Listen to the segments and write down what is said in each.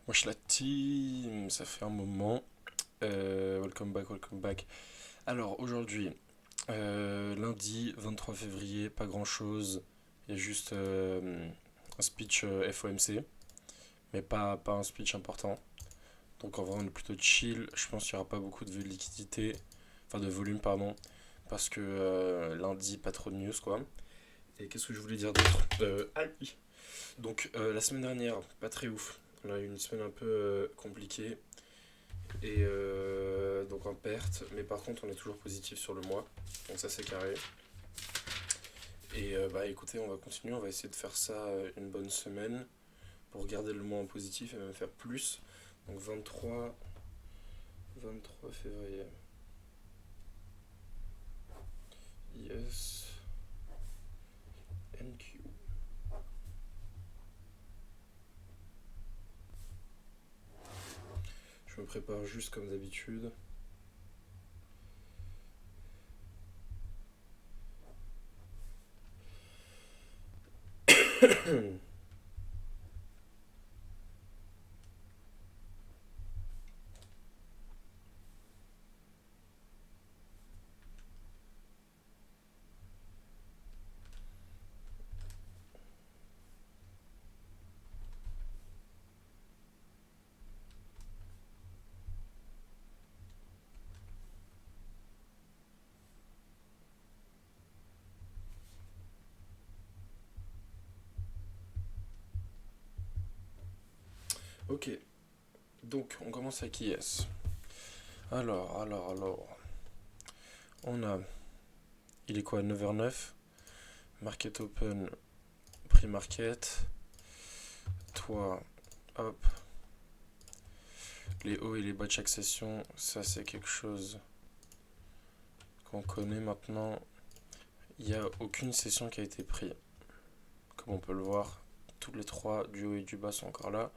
Wesh la team, ça fait un moment. Welcome back, welcome back. Alors aujourd'hui, lundi 23 février, pas grand chose. Il y a juste un speech FOMC, mais pas un speech important. Donc en vrai on est plutôt chill. Je pense qu'il n'y aura pas beaucoup de liquidité, enfin de volume pardon, parce que lundi pas trop de news quoi. Et qu'est-ce que je voulais dire d'autre oui. Donc la semaine dernière, pas très ouf. On a eu une semaine un peu compliquée. Et donc en perte, mais par contre on est toujours positif sur le mois, donc ça c'est carré. Et bah écoutez, on va continuer, on va essayer de faire ça une bonne semaine pour garder le mois en positif et même faire plus. Donc 23 février. Yes. NQ. Je me prépare juste comme d'habitude. Ok, donc on commence avec IS. Alors. On a, il est quoi, 9h09. Market open, pre-market. Toi, hop. Les hauts et les bas de chaque session, ça c'est quelque chose qu'on connaît maintenant. Il n'y a aucune session qui a été prise. Comme on peut le voir, tous les trois du haut et du bas sont encore là.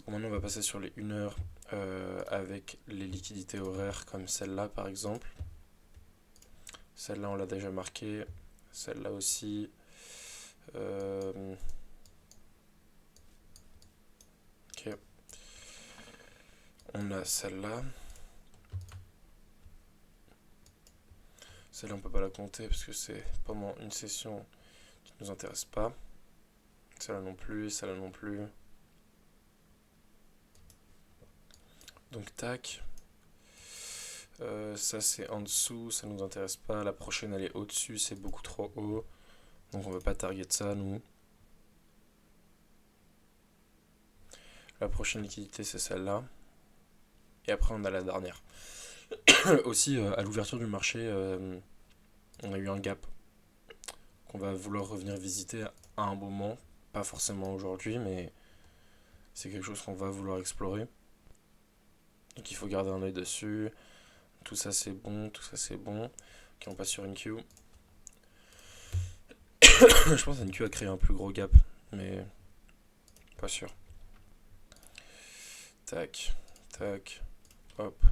Maintenant on va passer sur les 1 heure avec les liquidités horaires comme celle-là par exemple. Celle-là on l'a déjà marqué. Celle-là aussi. Ok. On a celle-là. Celle-là on peut pas la compter parce que c'est pendant une session qui nous intéresse pas. Celle-là non plus, celle-là non plus. Donc tac. Ça c'est en dessous, ça nous intéresse pas. La prochaine elle est au-dessus, c'est beaucoup trop haut. Donc on veut pas target ça nous. La prochaine liquidité c'est celle-là. Et après on a la dernière. Aussi à l'ouverture du marché, on a eu un gap qu'on va vouloir revenir visiter à un moment. Pas forcément aujourd'hui, mais c'est quelque chose qu'on va vouloir explorer. Donc il faut garder un œil dessus. Tout ça c'est bon, tout ça c'est bon. Ok, on passe sur une queue. Je pense qu'NQ a créé un plus gros gap, mais pas sûr. Tac, tac, hop.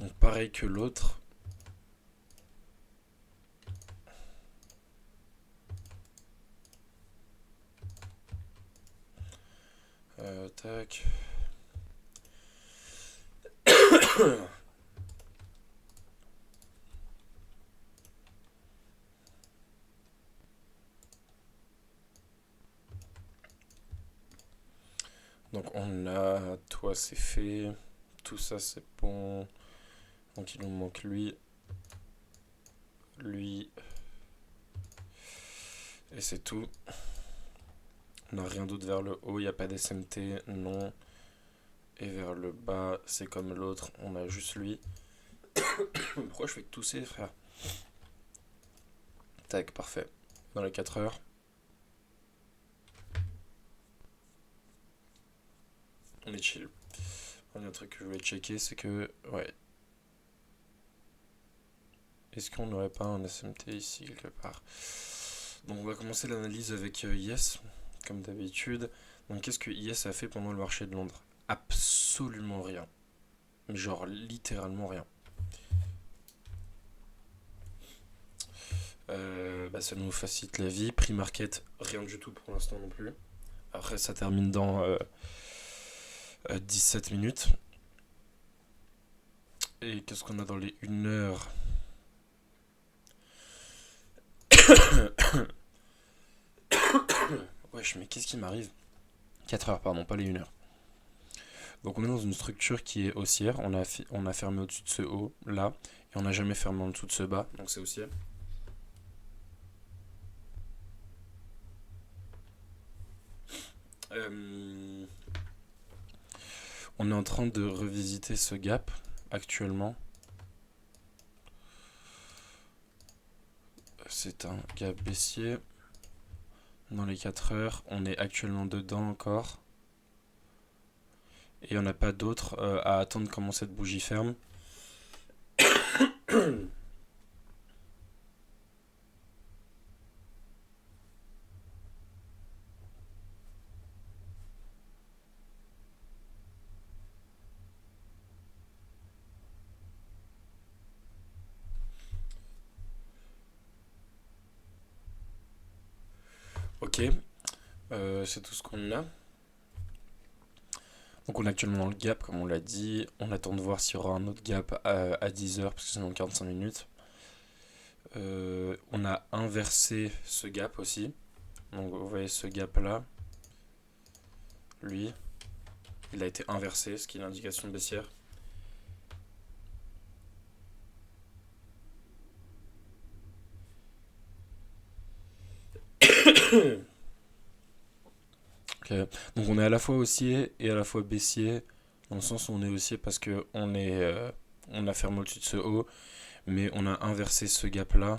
Donc pareil que l'autre. Tac. Donc on a, toi c'est fait, tout ça c'est bon. Donc il nous manque lui, lui, et c'est tout. On n'a rien d'autre vers le haut, il n'y a pas d'SMT, non. Et vers le bas, c'est comme l'autre, on a juste lui. Pourquoi je fais que tousser, frère? Tac, parfait. Dans les 4 heures. On est chill. Un autre truc que je voulais checker, c'est que, ouais. Est-ce qu'on n'aurait pas un SMT ici quelque part? Donc on va commencer l'analyse avec Yes, comme d'habitude. Donc qu'est-ce que Yes a fait pendant le marché de Londres? Absolument rien. Genre littéralement rien. bah, ça nous facilite la vie. Prix market, rien du tout pour l'instant non plus. Après, ça termine dans 17 minutes. Et qu'est-ce qu'on a dans les 1 heure? Wesh, mais qu'est-ce qui m'arrive? 4 heures, pardon, pas les 1 heure. Donc on est dans une structure qui est haussière. On a fermé au-dessus de ce haut, là. Et on n'a jamais fermé en dessous de ce bas. Donc c'est haussier. On est en train de revisiter ce gap actuellement. C'est un gap baissier. Dans les 4 heures, on est actuellement dedans encore. Et on n'a pas d'autre à attendre comment cette bougie ferme. Ok, c'est tout ce qu'on a. Donc on est actuellement dans le gap, comme on l'a dit. On attend de voir s'il y aura un autre gap à 10 heures, parce que c'est dans 45 minutes. On a inversé ce gap aussi. Donc vous voyez ce gap là. Lui, il a été inversé, ce qui est l'indication baissière. Okay. Donc on est à la fois haussier et à la fois baissier, dans le sens où on est haussier parce que on a fermé au-dessus de ce haut, mais on a inversé ce gap là.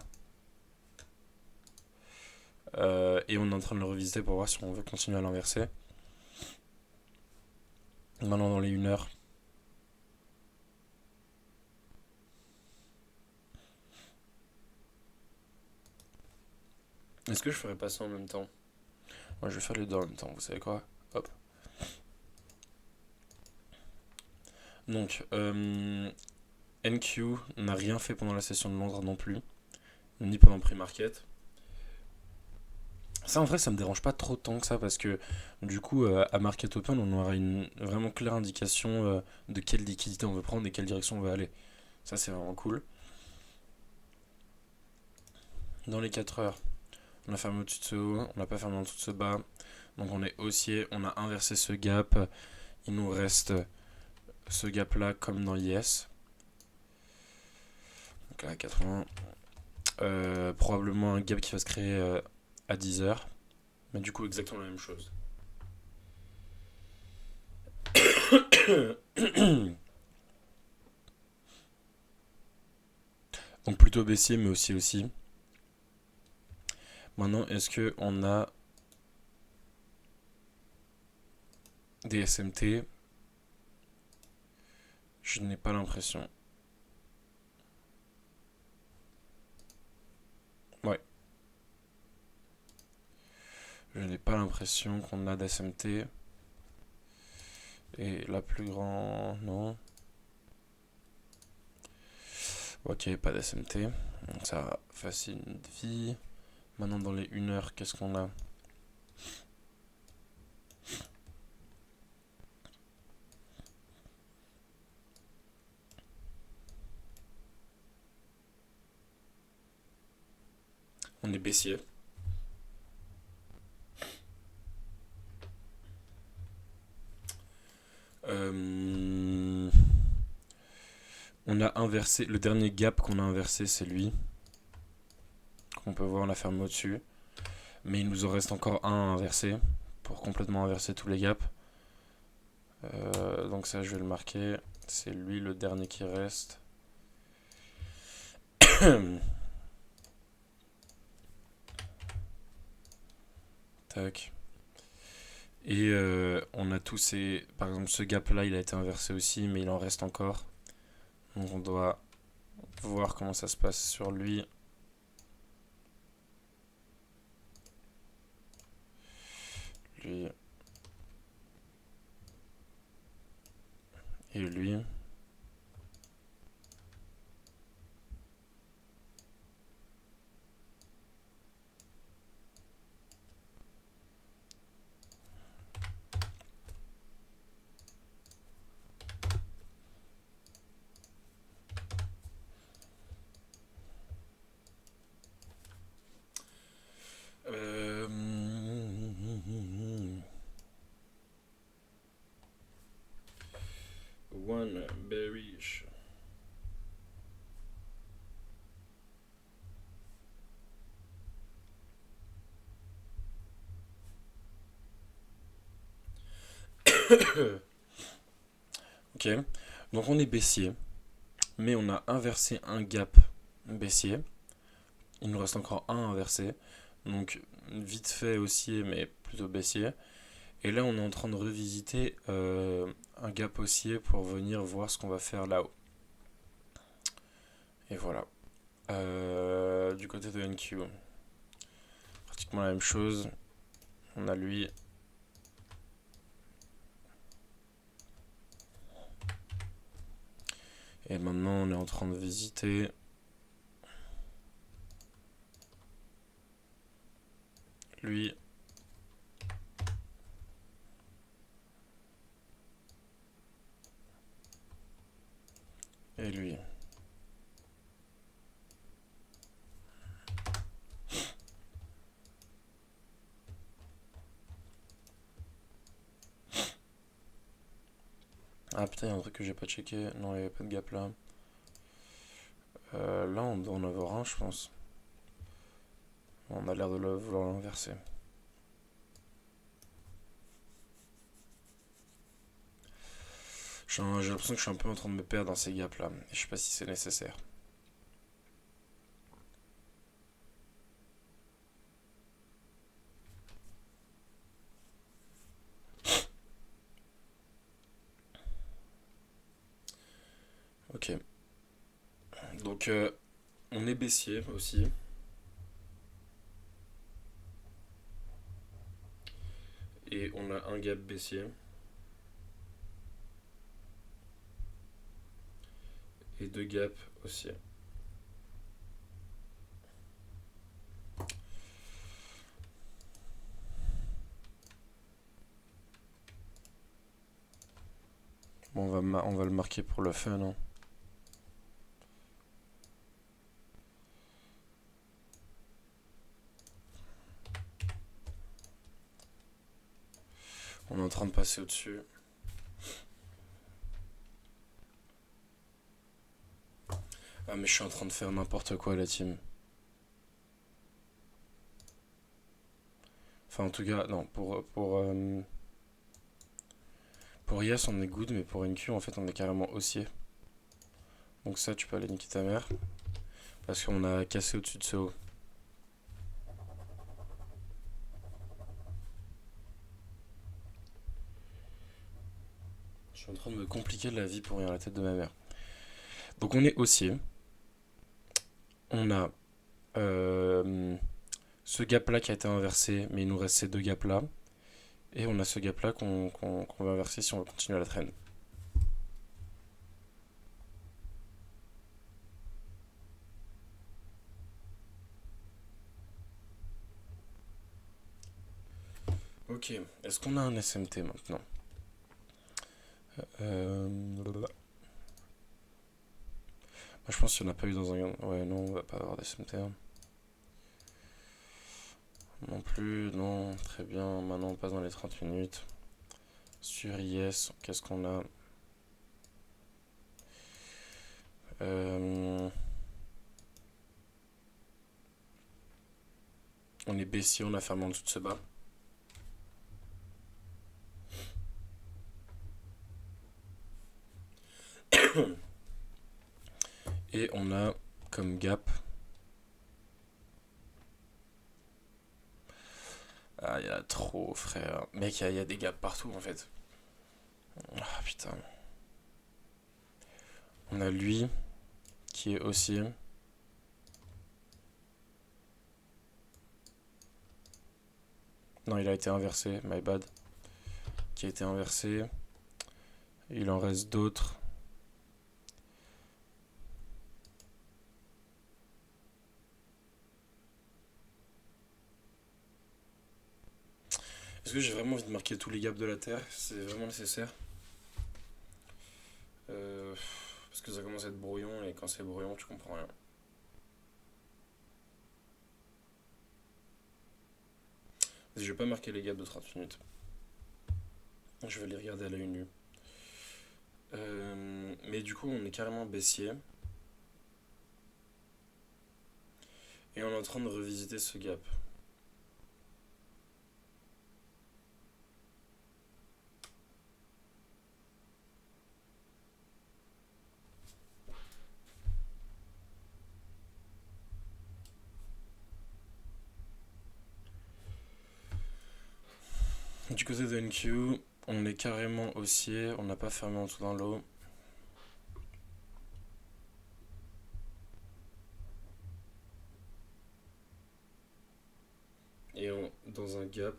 Et on est en train de le revisiter pour voir si on veut continuer à l'inverser. Maintenant dans les 1 heure. Est-ce que je ferais pas ça en même temps? Moi je vais faire les deux en même temps, vous savez quoi? Hop. Donc, NQ n'a rien fait pendant la session de Londres non plus, ni pendant pre-market. Ça en vrai ça me dérange pas trop tant que ça parce que du coup à Market Open on aura une vraiment claire indication de quelle liquidité on veut prendre et quelle direction on veut aller. Ça c'est vraiment cool. Dans les 4 heures, on a fermé au-dessus de ce haut, on n'a pas fermé en dessous de ce bas. Donc on est haussier, on a inversé ce gap. Il nous reste ce gap là comme dans IS. Donc là 80. Probablement un gap qui va se créer à 10 heures. Mais du coup exactement la même chose. Donc plutôt baissier mais aussi. Maintenant est-ce que on a des SMT? Je n'ai pas l'impression. Ouais. Je n'ai pas l'impression qu'on a d'SMT. Et la plus grande... Non. Ok, pas d'SMT. Donc ça facilite notre vie. Maintenant dans les 1 heure, qu'est-ce qu'on a? On est baissier. On a inversé. Le dernier gap qu'on a inversé, c'est lui. On peut voir, on a fermé au-dessus. Mais il nous en reste encore un à inverser pour complètement inverser tous les gaps. Donc ça, je vais le marquer. C'est lui le dernier qui reste. Tac. Et on a tous ces... Par exemple, ce gap-là, il a été inversé aussi, mais il en reste encore. Donc on doit voir comment ça se passe sur lui. Lui. Et lui. Ok, donc on est baissier, mais on a inversé un gap baissier. Il nous reste encore un inversé, donc vite fait haussier, mais plutôt baissier. Et là, on est en train de revisiter un gap haussier pour venir voir ce qu'on va faire là-haut. Et voilà. Du côté de NQ, pratiquement la même chose. On a lui. Et maintenant, on est en train de visiter lui. Et lui. Ah putain, il y a un truc que j'ai pas checké. Non, il n'y avait pas de gap là. Là, on doit en avoir un, je pense. On a l'air de vouloir l'inverser. J'ai l'impression que je suis un peu en train de me perdre dans ces gaps là. Et je sais pas si c'est nécessaire. Ok. Donc, on est baissier aussi. Et on a un gap baissier. Et deux gaps aussi. Bon, on va le marquer pour le fun, hein. On est en train de passer au-dessus. Ah, mais je suis en train de faire n'importe quoi, la team. Enfin, en tout cas, non, pour Yas, on est good, mais pour NQ, en fait, on est carrément haussier. Donc ça, tu peux aller niquer ta mère. Parce qu'on a cassé au-dessus de ce haut. Je suis en train de me compliquer la vie pour rien à la tête de ma mère. Donc on est haussier. On a ce gap là qui a été inversé, mais il nous reste ces deux gaps là. Et on a ce gap là qu'on va inverser si on veut continuer la traîne. Ok, est-ce qu'on a un SMT maintenant? Moi, je pense qu'il n'y en a pas eu dans un... Ouais, non, on va pas avoir d'SMT. Non plus, non, très bien. Maintenant, on passe dans les 30 minutes. Sur IS, qu'est-ce qu'on a? On est baissier, on a fermé en dessous de ce bas. Et on a comme gap. Ah, il y a trop, frère. Mec, il y a des gaps partout en fait. Ah putain. On a lui qui est aussi. Non, il a été inversé, my bad. Qui a été inversé. Il en reste d'autres. Est-ce que j'ai vraiment envie de marquer tous les gaps de la Terre? C'est vraiment nécessaire? Parce que ça commence à être brouillon et quand c'est brouillon, tu comprends rien. Je vais pas marquer les gaps de 30 minutes. Je vais les regarder à l'œil nu. Mais du coup, on est carrément baissier. Et on est en train de revisiter ce gap. Du côté de NQ, on est carrément haussier, on n'a pas fermé en tout dans l'eau. Et dans un gap.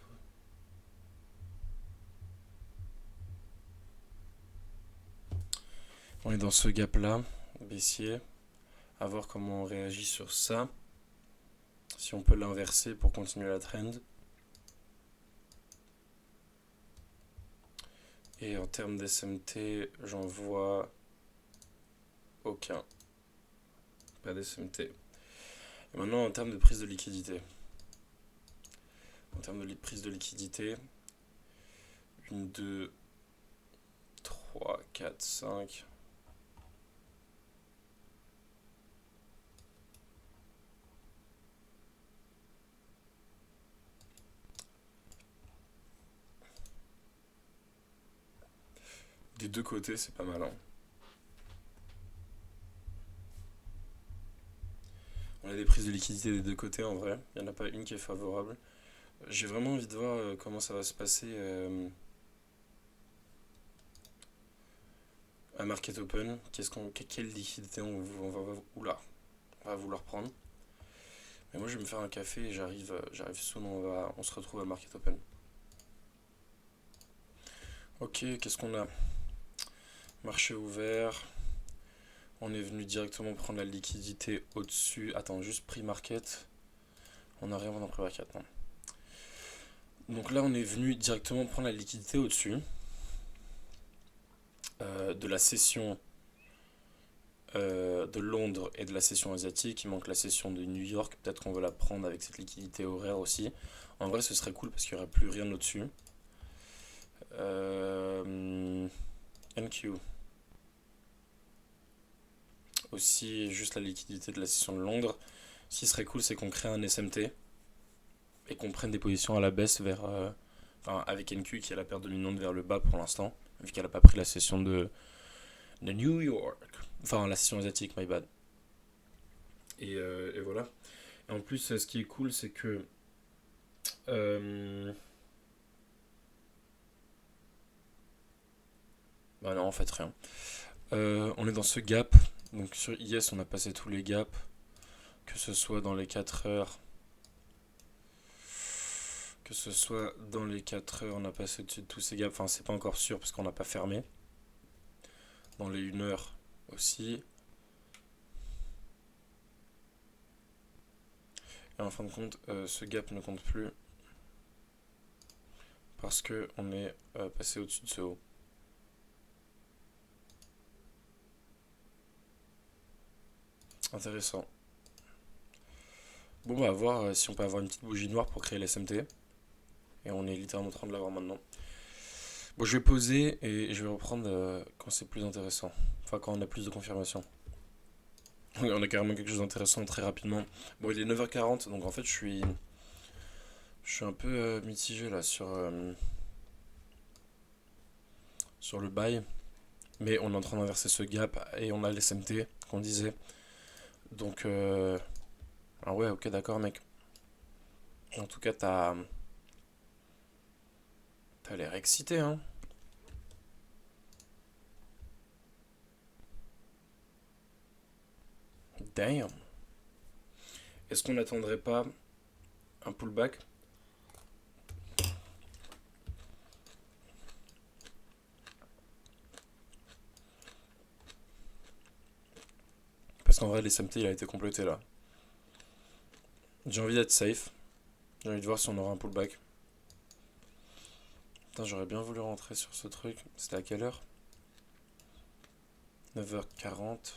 On est dans ce gap là, baissier. À voir comment on réagit sur ça. Si on peut l'inverser pour continuer la trend. Et en termes d'SMT, j'en vois aucun. Pas d'SMT. Et maintenant en termes de prise de liquidité. En termes de prise de liquidité, 1, 2, 3, 4, 5. Des deux côtés, c'est pas mal. Hein. On a des prises de liquidité des deux côtés en vrai. Il n'y en a pas une qui est favorable. J'ai vraiment envie de voir comment ça va se passer à Market Open. Quelle liquidité on va vouloir prendre. Mais moi je vais me faire un café et j'arrive soon, on se retrouve à Market Open. Ok, qu'est-ce qu'on a? Marché ouvert. On est venu directement prendre la liquidité au-dessus. Attends, juste prix market. On n'a rien dans prix market, non. Donc là, on est venu directement prendre la liquidité au-dessus de la session de Londres et de la session asiatique. Il manque la session de New York. Peut-être qu'on va la prendre avec cette liquidité horaire aussi. En vrai, ce serait cool parce qu'il n'y aurait plus rien au-dessus. NQ. Aussi, juste la liquidité de la session de Londres. Ce qui serait cool, c'est qu'on crée un SMT et qu'on prenne des positions à la baisse vers. Avec NQ qui a la paire dominante vers le bas pour l'instant, vu qu'elle n'a pas pris la session de New York. Enfin, la session asiatique, my bad. Et voilà. Et en plus, ce qui est cool, c'est que. Bah non, en fait, rien. On est dans ce gap. Donc sur IS, on a passé tous les gaps. Que ce soit dans les 4 heures. Que ce soit dans les 4 heures, on a passé au-dessus de tous ces gaps. Enfin, c'est pas encore sûr parce qu'on n'a pas fermé. Dans les 1 heure aussi. Et en fin de compte, ce gap ne compte plus. Parce que on est passé au-dessus de ce haut. Intéressant. Bon, on va voir si on peut avoir une petite bougie noire pour créer l'SMT. Et on est littéralement en train de l'avoir maintenant. Bon, je vais poser et je vais reprendre quand c'est plus intéressant. Enfin, quand on a plus de confirmation. Oui, on a carrément quelque chose d'intéressant très rapidement. Bon, il est 9h40, donc en fait, je suis un peu mitigé là sur le buy. Mais on est en train d'inverser ce gap et on a l'SMT qu'on disait. Donc, ah ouais, ok, d'accord, mec. En tout cas, t'as l'air excité, hein. Damn. Est-ce qu'on n'attendrait pas un pullback? Parce qu'en vrai, l'SMT il a été complété là. J'ai envie d'être safe. J'ai envie de voir si on aura un pullback. Putain, j'aurais bien voulu rentrer sur ce truc. C'était à quelle heure? 9h40.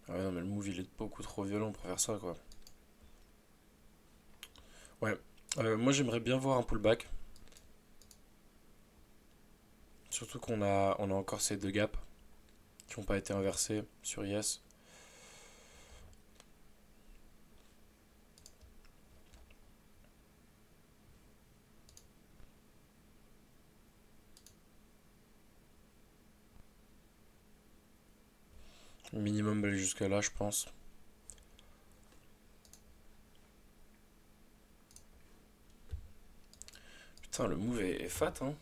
Ah ouais, non, mais le move il est beaucoup trop violent pour faire ça quoi. Ouais. Moi j'aimerais bien voir un pullback. Surtout qu'on a encore ces deux gaps qui n'ont pas été inversés sur Yes. Minimum aller jusqu'à là, je pense. Putain, le move est fat, hein.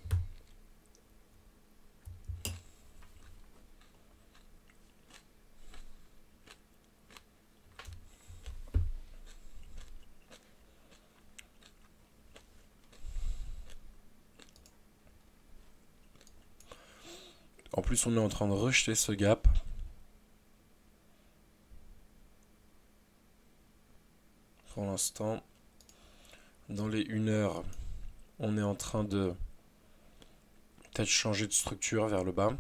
En plus, on est en train de rejeter ce gap. Pour l'instant, dans les 1 heure, on est en train de peut-être changer de structure vers le bas.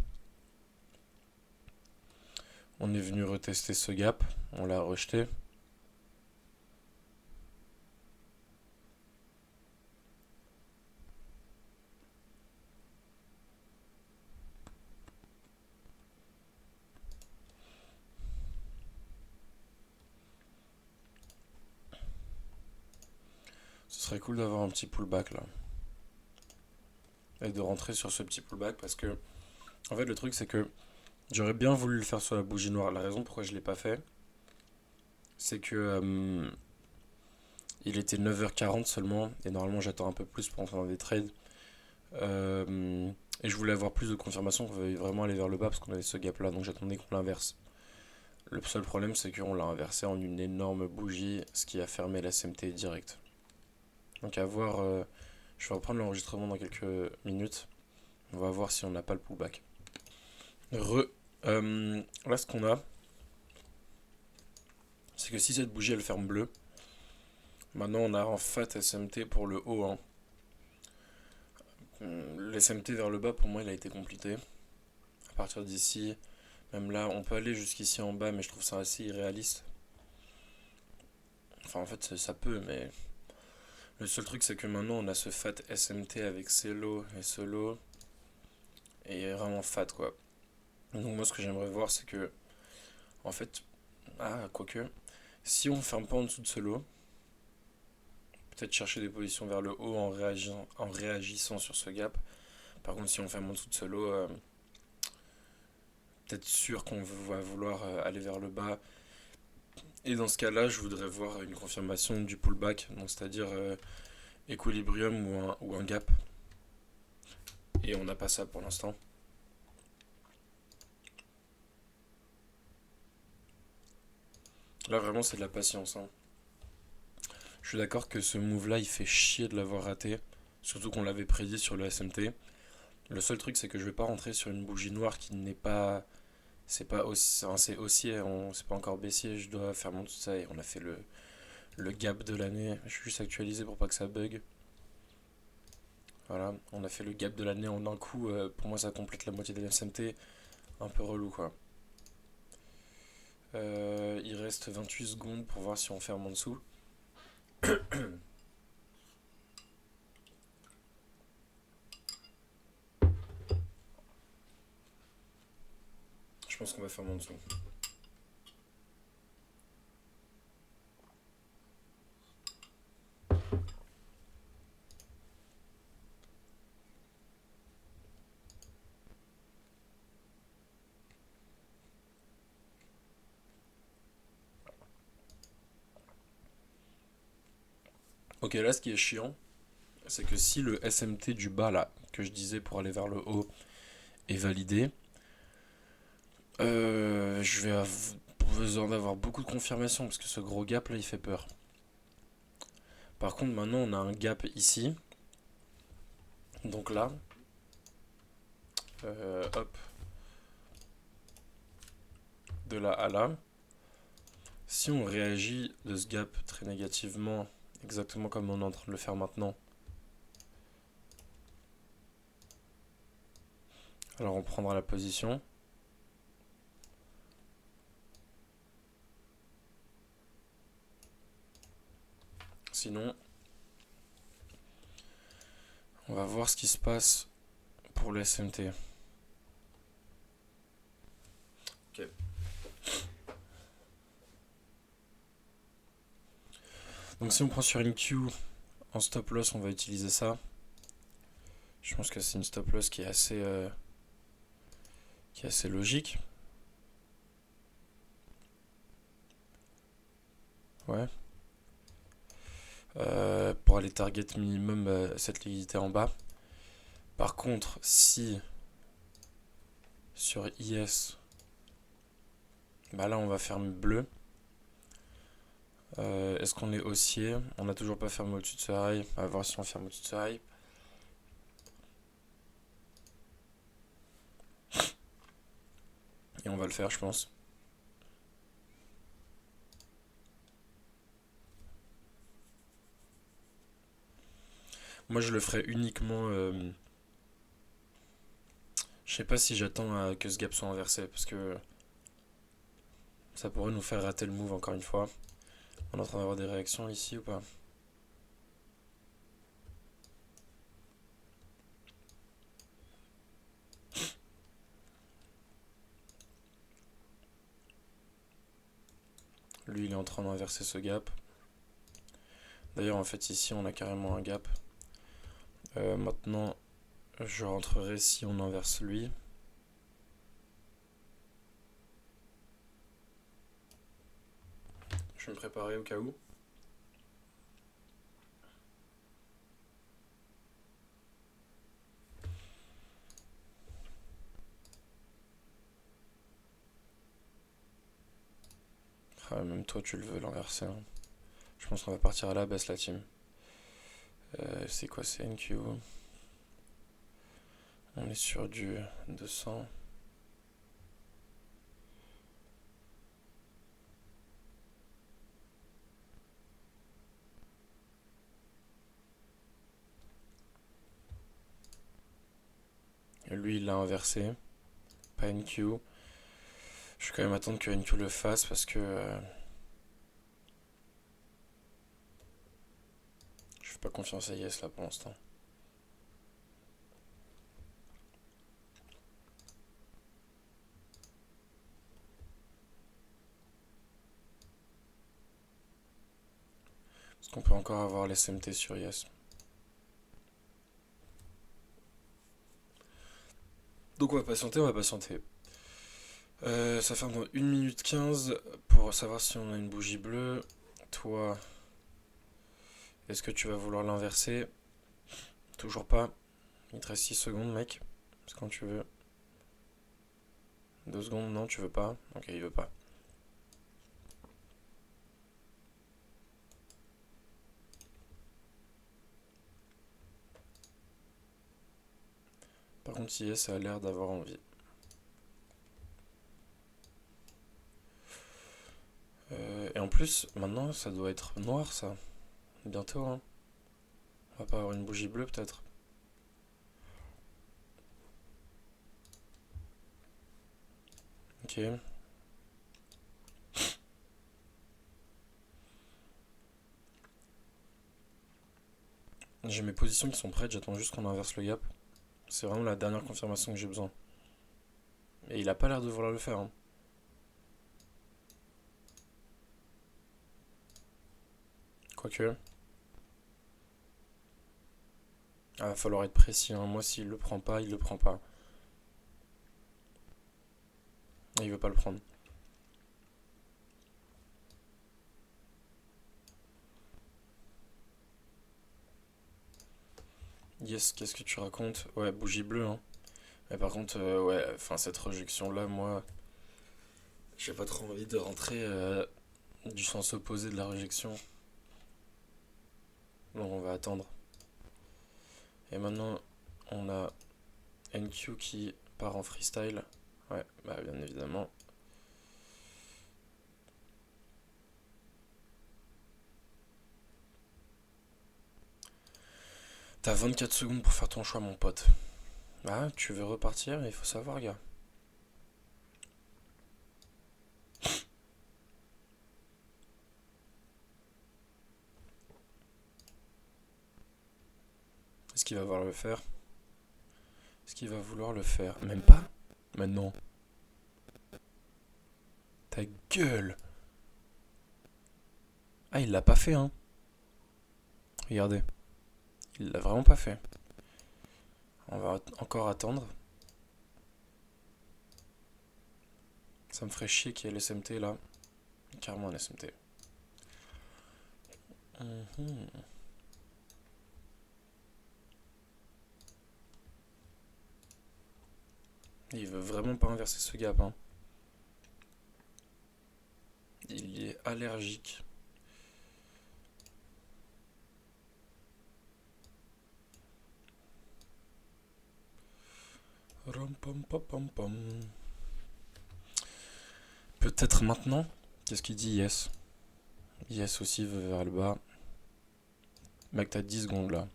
On est venu retester ce gap, on l'a rejeté. Ce serait cool d'avoir un petit pullback là. Et de rentrer sur ce petit pullback parce que, en fait, le truc c'est que j'aurais bien voulu le faire sur la bougie noire. La raison pourquoi je l'ai pas fait, c'est que il était 9h40 seulement et normalement j'attends un peu plus pour entrer dans des trades. Et je voulais avoir plus de confirmation qu'on va vraiment aller vers le bas parce qu'on avait ce gap là, donc j'attendais qu'on l'inverse. Le seul problème c'est qu'on l'a inversé en une énorme bougie, ce qui a fermé la SMT direct. Donc à voir, je vais reprendre l'enregistrement dans quelques minutes. On va voir si on n'a pas le pullback. Là ce qu'on a, c'est que si cette bougie elle ferme bleu, maintenant on a en fat SMT pour le haut. Hein. L'SMT vers le bas pour moi il a été complété. À partir d'ici, même là on peut aller jusqu'ici en bas mais je trouve ça assez irréaliste. Enfin en fait ça peut mais le seul truc c'est que maintenant on a ce fat SMT avec ces lows et ce low et vraiment fat quoi. Donc moi ce que j'aimerais voir c'est que en fait, quoique, si on ferme pas en dessous de ce lot, peut-être chercher des positions vers le haut en réagissant sur ce gap. Par contre si on ferme en dessous de ce lot, peut-être sûr qu'on va vouloir aller vers le bas. Et dans ce cas-là, je voudrais voir une confirmation du pullback, donc c'est-à-dire Equilibrium ou un gap. Et on n'a pas ça pour l'instant. Là vraiment c'est de la patience. Hein. Je suis d'accord que ce move là il fait chier de l'avoir raté. Surtout qu'on l'avait prédit sur le SMT. Le seul truc c'est que je vais pas rentrer sur une bougie noire qui n'est pas. C'est pas aussi. C'est haussier, c'est pas encore baissier, je dois faire mon tout ça et on a fait le gap de l'année. Je suis juste actualisé pour pas que ça bug. Voilà, on a fait le gap de l'année en un coup. Pour moi ça complète la moitié de la SMT. Un peu relou quoi. Il reste 28 secondes pour voir si on ferme en dessous. Je pense qu'on va fermer en dessous. Ok, là ce qui est chiant, c'est que si le SMT du bas là, que je disais pour aller vers le haut, est validé, je vais avoir besoin d'avoir beaucoup de confirmation parce que ce gros gap là il fait peur. Par contre maintenant on a un gap ici, donc là, hop, de là à là, si on réagit de ce gap très négativement, exactement comme on est en train de le faire maintenant, alors on prendra la position. Sinon, on va voir ce qui se passe pour le SMT. Ok. Donc si on prend sur une Q en stop loss, on va utiliser ça. Je pense que c'est une stop loss qui est assez logique. Ouais. pour aller target minimum cette liquidité en bas. Par contre, si sur IS, bah là on va fermer bleu. Est-ce qu'on est haussier? On n'a toujours pas fermé au-dessus de ce high. On va voir si on ferme au-dessus de ce high. Et on va le faire, je pense. Moi, je le ferai uniquement. Je sais pas si j'attends que ce gap soit inversé parce que ça pourrait nous faire rater le move encore une fois. On est en train d'avoir des réactions ici ou pas? Lui, il est en train d'inverser ce gap. D'ailleurs, en fait, ici, on a carrément un gap. Maintenant, je rentrerai si on inverse lui. Je vais me préparer au cas où. Ah, même toi, tu le veux l'inverser, hein. Je pense qu'on va partir à la baisse, la team. C'est quoi? C'est NQ. On est sur du 200. Et lui, il l'a inversé. Pas NQ. Je vais quand même attendre que NQ le fasse parce que je fais pas confiance à Yes là pour l'instant. Parce qu'on peut encore avoir les SMT sur Yes. Donc on va patienter, on va patienter. Ça ferme dans 1 minute 15 pour savoir si on a une bougie bleue. Toi, est-ce que tu vas vouloir l'inverser? Toujours pas. Il te reste 6 secondes, mec. C'est quand tu veux. 2 secondes, non, tu veux pas. Ok, il veut pas. Par contre, Yes a l'air d'avoir envie. Et en plus, maintenant, ça doit être noir, ça. Bientôt, hein. On va pas avoir une bougie bleue, peut-être. Ok. J'ai mes positions qui sont prêtes, j'attends juste qu'on inverse le gap. C'est vraiment la dernière confirmation que j'ai besoin. Et il a pas l'air de vouloir le faire, hein. Quoique. Ah, va falloir être précis, hein. Moi, s'il le prend pas, il le prend pas. Et il veut pas le prendre. Yes, qu'est-ce que tu racontes? Ouais, bougie bleue, hein. Mais par contre, ouais, enfin, cette rejection-là, moi, j'ai pas trop envie de rentrer du sens opposé de la rejection. Donc, on va attendre. Et maintenant, on a NQ qui part en freestyle. Ouais, bah, bien évidemment. T'as 24 secondes pour faire ton choix, mon pote. Ah, tu veux repartir? Il faut savoir, gars. Est-ce qu'il va vouloir le faire? Est-ce qu'il va vouloir le faire? Même pas? Maintenant. Ta gueule! Ah, il l'a pas fait, hein. Regardez. Il l'a vraiment pas fait. On va encore attendre. Ça me ferait chier qu'il y ait l'SMT là. Carrément un SMT. Mhm. Il veut vraiment pas inverser ce gap, hein. Il est allergique. Ram pam pam pam pam. Peut-être maintenant. Qu'est-ce qu'il dit? Yes. Yes aussi veut vers le bas. Mec, t'as 10 secondes là.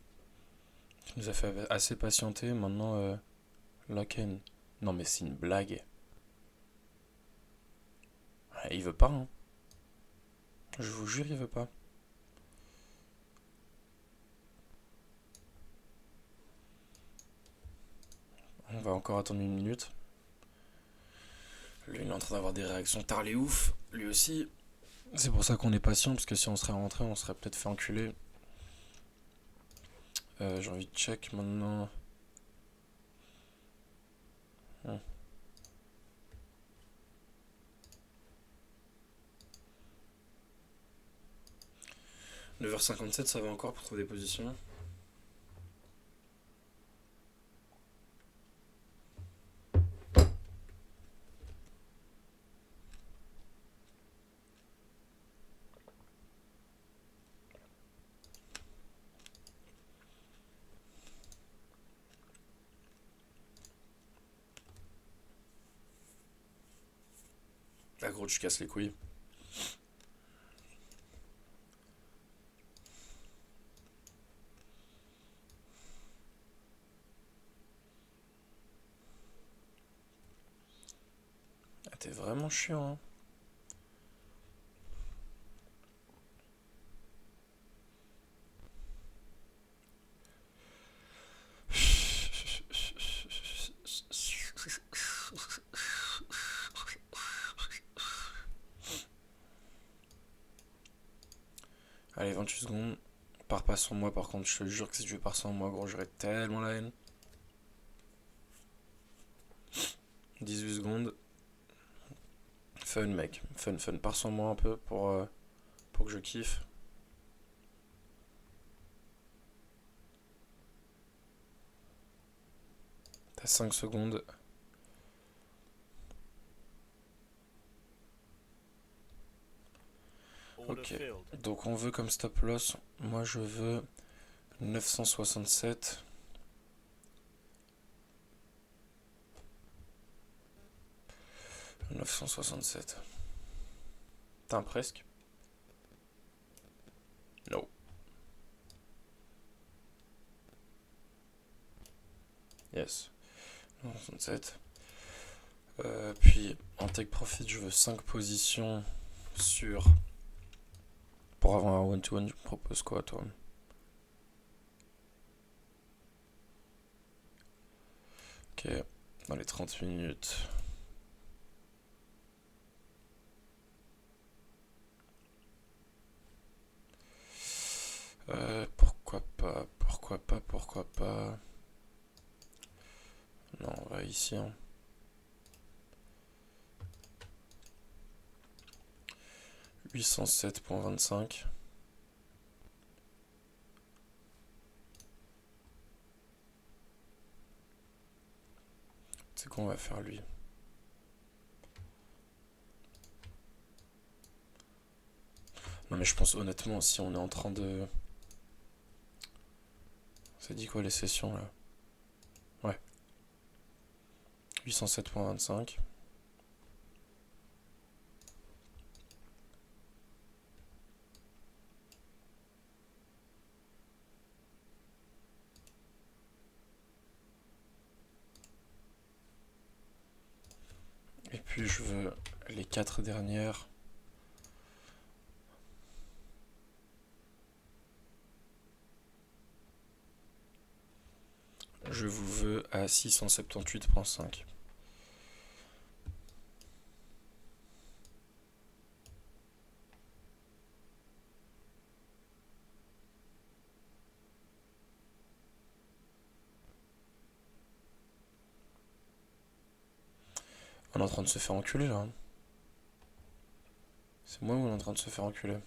Tu nous as fait assez patienter. Maintenant, lock-in. Non, mais c'est une blague. Ouais, il veut pas, hein. Je vous jure, il veut pas. On va encore attendre une minute. Lui, il est en train d'avoir des réactions tard les ouf. Lui aussi. C'est pour ça qu'on est patient, parce que si on serait rentré, on serait peut-être fait enculer. J'ai envie de check maintenant. Hmm. 9h57, ça va encore pour trouver des positions. Ah gros, tu casses les couilles. Ah, t'es vraiment chiant, hein. Allez, 28 secondes. Pars pas sur moi, par contre, je te jure que si tu pars sans moi, gros, j'aurais tellement la haine. 18 secondes. Fun, mec. Fun, fun. Pars sans moi un peu pour que je kiffe. T'as 5 secondes. Ok. Donc on veut comme stop loss. Moi je veux 967. 967. T'as un presque? No. Yes. 967. Puis en take profit, je veux 5 positions sur. Pour avoir un one-to-one, tu me proposes quoi toi? Ok. Dans les 30 minutes. Pourquoi pas? Pourquoi pas? Pourquoi pas? Non, on va ici. Hein. 807.25. C'est quoi on va faire lui? Non mais je pense honnêtement si on est en train de... Ça dit quoi les sessions là? Ouais. 807.25. Et puis je veux les 4 dernières. Je vous veux à 678.5. On est en train de se faire enculer là. Hein. C'est moi ou on est en train de se faire enculer?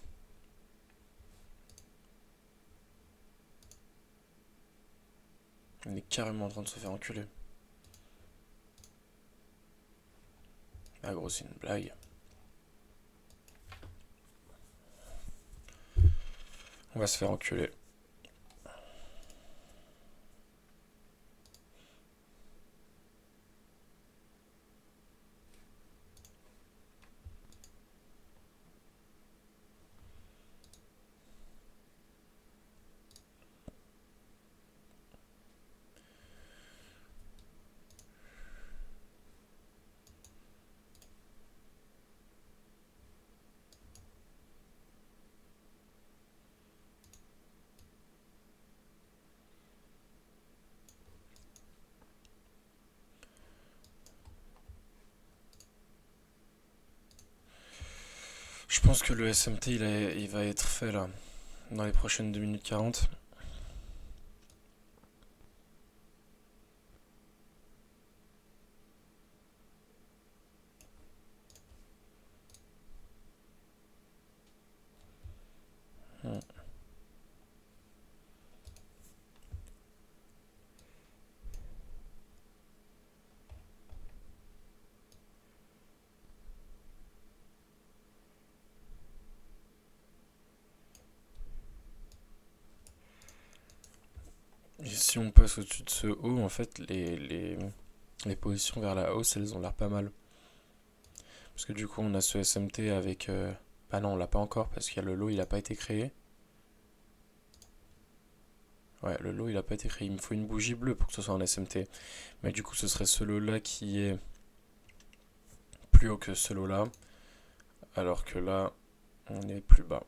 On est carrément en train de se faire enculer. Ah gros, c'est une blague. On va se faire enculer. Je pense que le SMT il va être fait là, dans les prochaines 2 minutes 40. Hmm. Et si on passe au-dessus de ce haut, en fait, les positions vers la hausse, elles ont l'air pas mal. Parce que du coup, on a ce SMT avec... Bah non, on l'a pas encore parce qu'il y a le lot, il a pas été créé. Ouais, le lot, il a pas été créé. Il me faut une bougie bleue pour que ce soit un SMT. Mais du coup, ce serait ce lot-là qui est plus haut que ce lot-là. Alors que là, on est plus bas.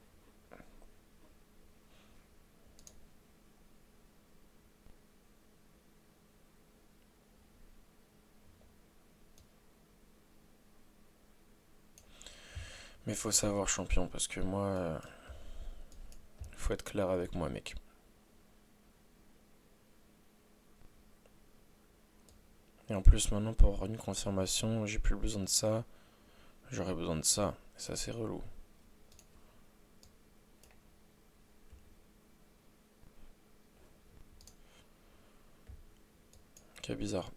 Mais faut savoir, champion, parce que moi... faut être clair avec moi, mec. Et en plus, maintenant, pour avoir une confirmation, j'ai plus besoin de ça. J'aurais besoin de ça. Et ça, c'est relou. Ok, bizarre.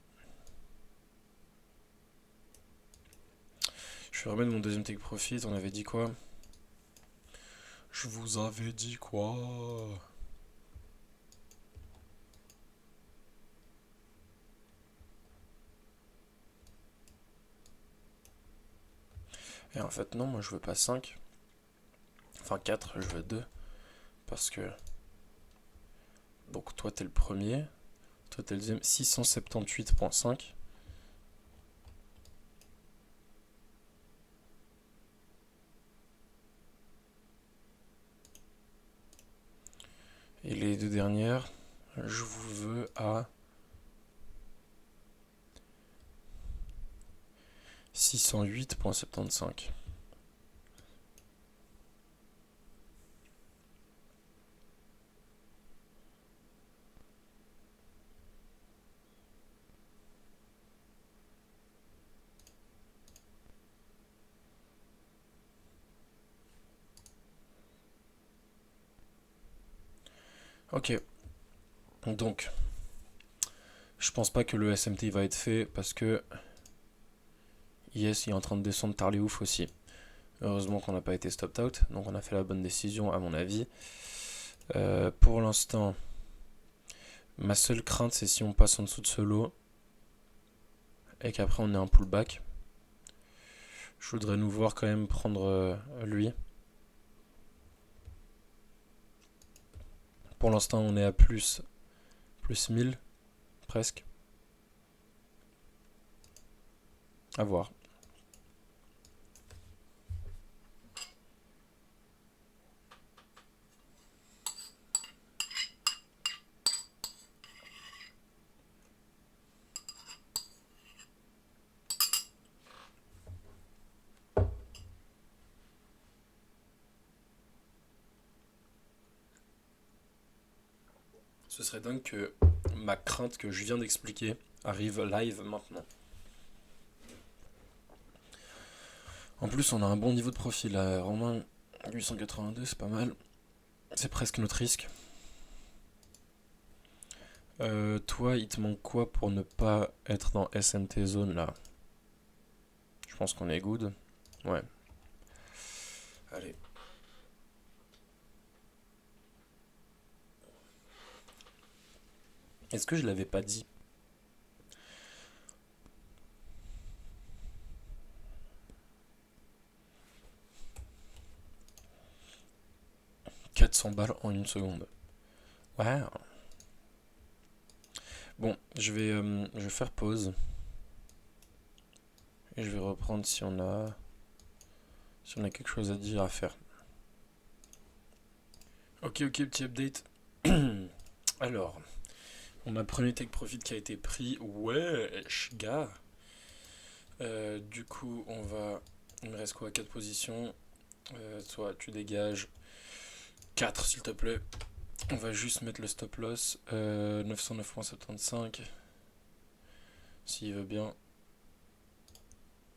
Je vais remettre mon deuxième take profit. On avait dit quoi? Je vous avais dit quoi? Et en fait, non, moi je veux pas 5. Enfin 4, je veux 2. Parce que. Donc toi t'es le premier. Toi t'es le deuxième. 678.5. Et les deux dernières, je vous veux à 608.75. Ok. Donc, je pense pas que le SMT va être fait parce que Yes, il est en train de descendre tard les ouf aussi. Heureusement qu'on n'a pas été stopped out, donc on a fait la bonne décision à mon avis. Pour l'instant, ma seule crainte c'est si on passe en dessous de ce lot et qu'après on ait un pullback. Je voudrais nous voir quand même prendre lui. Pour l'instant on est à plus 1000 presque. À voir. Ce serait dingue que ma crainte que je viens d'expliquer arrive live maintenant. En plus, on a un bon niveau de profil. Romain 882, c'est pas mal. C'est presque notre risque. Toi, il te manque quoi pour ne pas être dans SMT zone là? Je pense qu'on est good. Ouais. Allez. Est-ce que je l'avais pas dit? 400 balles en une seconde. Ouais. Bon, je vais faire pause et je vais reprendre si on a quelque chose à dire à faire. Ok, ok, petit update. Alors, on a un premier take profit qui a été pris. Wesh, gars. Du coup, il me reste quoi? 4 positions. Toi, tu dégages 4 s'il te plaît. On va juste mettre le stop loss. 909,75. S'il veut bien.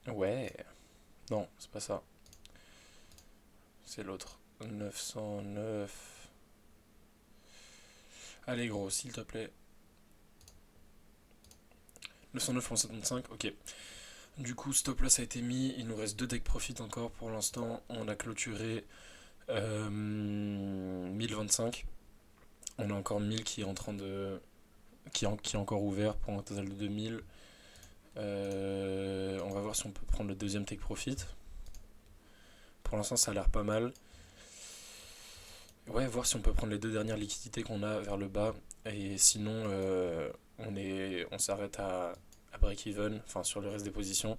Ouais. Non, c'est pas ça. C'est l'autre. 909. Allez, gros, s'il te plaît. 909,75. Ok. Du coup, stop loss a été mis. Il nous reste 2 deck profit encore pour l'instant. On a clôturé 1025. On a encore 1000 qui est en train de. Qui est encore ouvert pour un total de 2000. On va voir si on peut prendre le deuxième take profit. Pour l'instant, ça a l'air pas mal. Ouais, voir si on peut prendre les deux dernières liquidités qu'on a vers le bas. Et sinon, on s'arrête à break-even, enfin sur le reste des positions.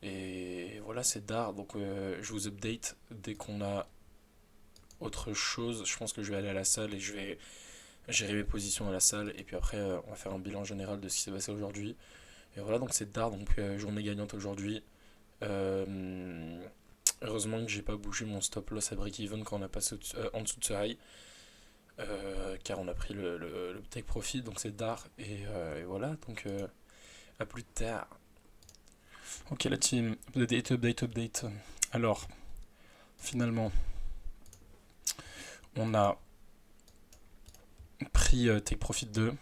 Et voilà, c'est d'art. Donc je vous update dès qu'on a autre chose. Je pense que je vais aller à la salle et je vais gérer mes positions à la salle. Et puis après, on va faire un bilan général de ce qui s'est passé aujourd'hui. Et voilà, donc c'est d'art. Donc journée gagnante aujourd'hui. Euh, Heureusement que j'ai pas bougé mon stop loss à break-even quand on a passé en dessous de ce high. Car on a pris le take profit, donc c'est d'art. Et voilà, donc à plus tard. Ok la team, update, update, update. Alors, finalement, on a pris take profit 2.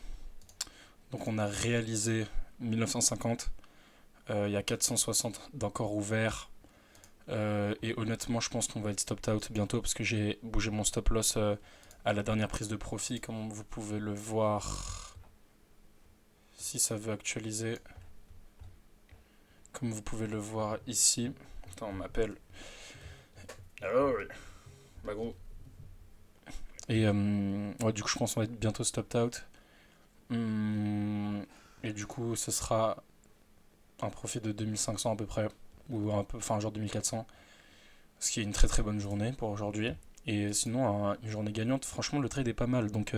Donc on a réalisé 1950. Il y a 460 d'encore ouverts. Et honnêtement, je pense qu'on va être stopped out bientôt parce que j'ai bougé mon stop loss à la dernière prise de profit, comme vous pouvez le voir. Si ça veut actualiser, comme vous pouvez le voir ici. Attends, on m'appelle. Ah oui. Bah gros. Et ouais, du coup, je pense qu'on va être bientôt stopped out. Et du coup, ce sera un profit de 2500 à peu près, ou un peu, enfin genre 2400, ce qui est une très très bonne journée pour aujourd'hui. Et sinon, une journée gagnante, franchement, le trade est pas mal. Donc,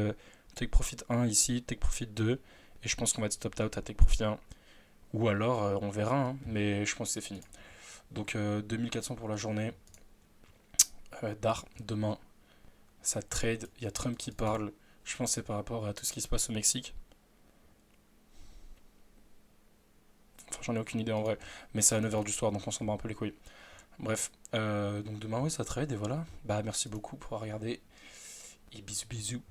take profit 1 ici, take profit 2, et je pense qu'on va être stopped out à take profit 1. Ou alors, on verra, hein, mais je pense que c'est fini. Donc, 2400 pour la journée. DAR, demain, ça trade. Il y a Trump qui parle. Je pense que c'est par rapport à tout ce qui se passe au Mexique. Enfin, j'en ai aucune idée en vrai. Mais c'est à 9h du soir, donc on s'en bat un peu les couilles. Bref, donc demain, oui, ça trade, et voilà. Bah, merci beaucoup pour avoir regardé. Et bisous, bisous.